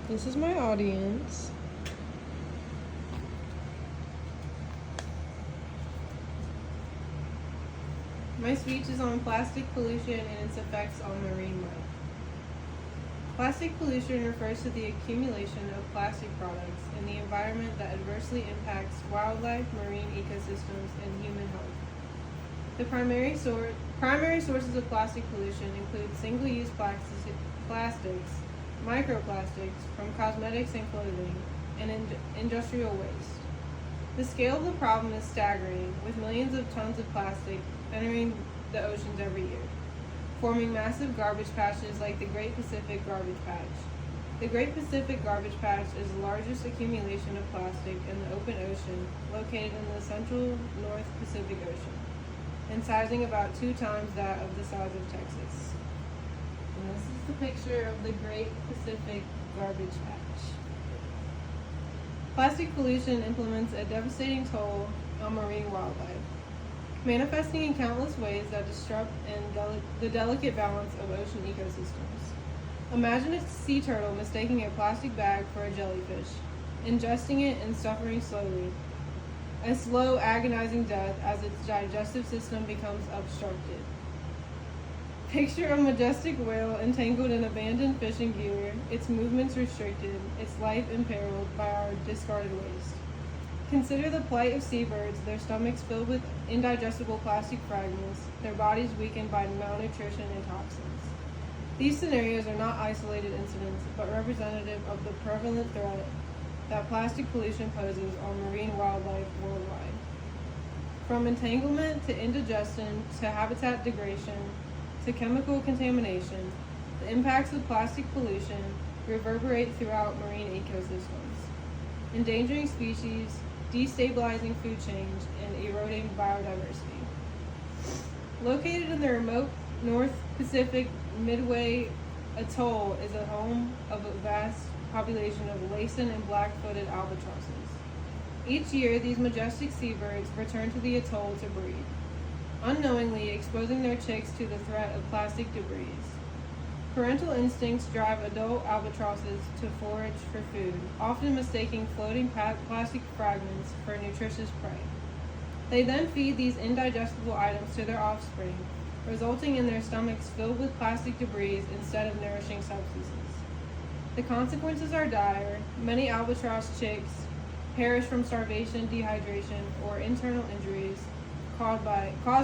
This is my audience. My speech is on plastic pollution and its effects on marine life. Plastic pollution refers to the accumulation of plastic products in the environment that adversely impacts wildlife, marine ecosystems, and human health. The primary sources of plastic pollution include single-use plastics, microplastics from cosmetics and clothing, and industrial waste. The scale of the problem is staggering, with millions of tons of plastic entering the oceans every year, forming massive garbage patches like the Great Pacific Garbage Patch. The Great Pacific Garbage Patch is the largest accumulation of plastic in the open ocean, located in the central North Pacific Ocean, and sizing about 2 times that of the size of Texas. And this is the picture of the Great Pacific Garbage Patch. Plastic pollution implements a devastating toll on marine wildlife, manifesting in countless ways that disrupt the delicate balance of ocean ecosystems. Imagine a sea turtle mistaking a plastic bag for a jellyfish, ingesting it and suffering slowly, a slow, agonizing death as its digestive system becomes obstructed. Picture a majestic whale entangled in abandoned fishing gear, its movements restricted, its life imperiled by our discarded waste. Consider the plight of seabirds, their stomachs filled with indigestible plastic fragments, their bodies weakened by malnutrition and toxins. These scenarios are not isolated incidents, but representative of the prevalent threat that plastic pollution poses on marine wildlife worldwide. From entanglement to indigestion to habitat degradation to chemical contamination, the impacts of plastic pollution reverberate throughout marine ecosystems, endangering species, destabilizing food chains, and eroding biodiversity. Located in the remote North Pacific Midway Atoll is a home of a vast population of Laysan and black-footed albatrosses. Each year, these majestic seabirds return to the atoll to breed, unknowingly exposing their chicks to the threat of plastic debris. Parental instincts drive adult albatrosses to forage for food, often mistaking floating plastic fragments for nutritious prey. They then feed these indigestible items to their offspring, resulting in their stomachs filled with plastic debris instead of nourishing substances. The consequences are dire. Many albatross chicks perish from starvation, dehydration, or internal injuries caused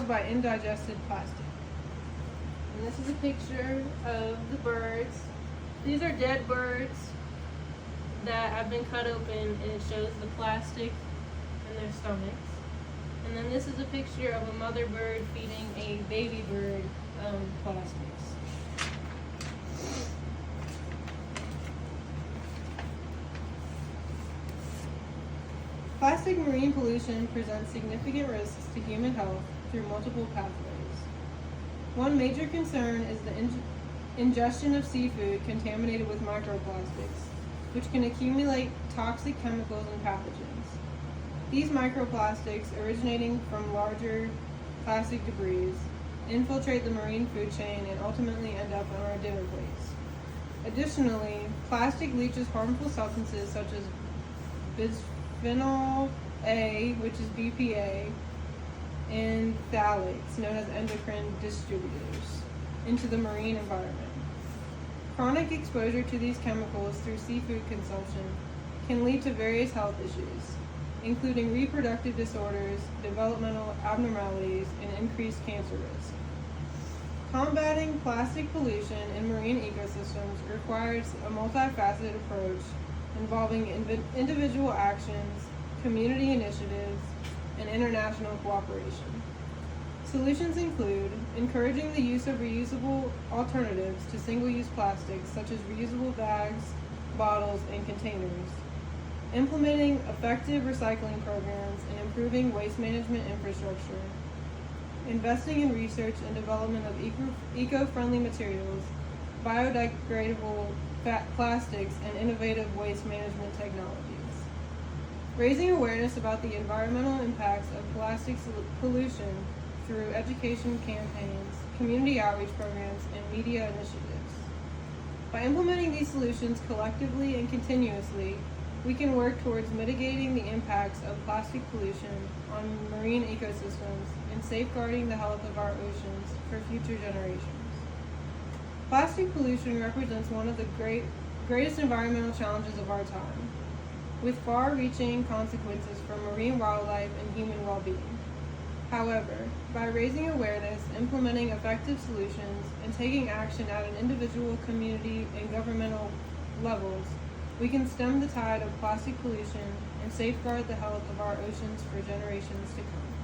by indigested plastic. And this is a picture of the birds. These are dead birds that have been cut open, and it shows the plastic in their stomachs. And then this is a picture of a mother bird feeding a baby bird plastics. Plastic marine pollution presents significant risks to human health through multiple pathways. One major concern is the ingestion of seafood contaminated with microplastics, which can accumulate toxic chemicals and pathogens. These microplastics, originating from larger plastic debris, infiltrate the marine food chain and ultimately end up on our dinner plates. Additionally, plastic leaches harmful substances such as bisphenol A, which is BPA, and phthalates, known as endocrine disruptors, into the marine environment. Chronic exposure to these chemicals through seafood consumption can lead to various health issues, including reproductive disorders, developmental abnormalities, and increased cancer risk. Combating plastic pollution in marine ecosystems requires a multifaceted approach involving individual actions, community initiatives, and international cooperation. Solutions include encouraging the use of reusable alternatives to single-use plastics such as reusable bags, bottles, and containers, implementing effective recycling programs and improving waste management infrastructure, investing in research and development of eco-friendly materials, biodegradable plastics, and innovative waste management technologies. Raising awareness about the environmental impacts of plastic pollution through education campaigns, community outreach programs, and media initiatives. By implementing these solutions collectively and continuously, we can work towards mitigating the impacts of plastic pollution on marine ecosystems and safeguarding the health of our oceans for future generations. Plastic pollution represents one of the greatest environmental challenges of our time, with far-reaching consequences for marine wildlife and human well-being. However, by raising awareness, implementing effective solutions, and taking action at an individual, community, and governmental levels, we can stem the tide of plastic pollution and safeguard the health of our oceans for generations to come.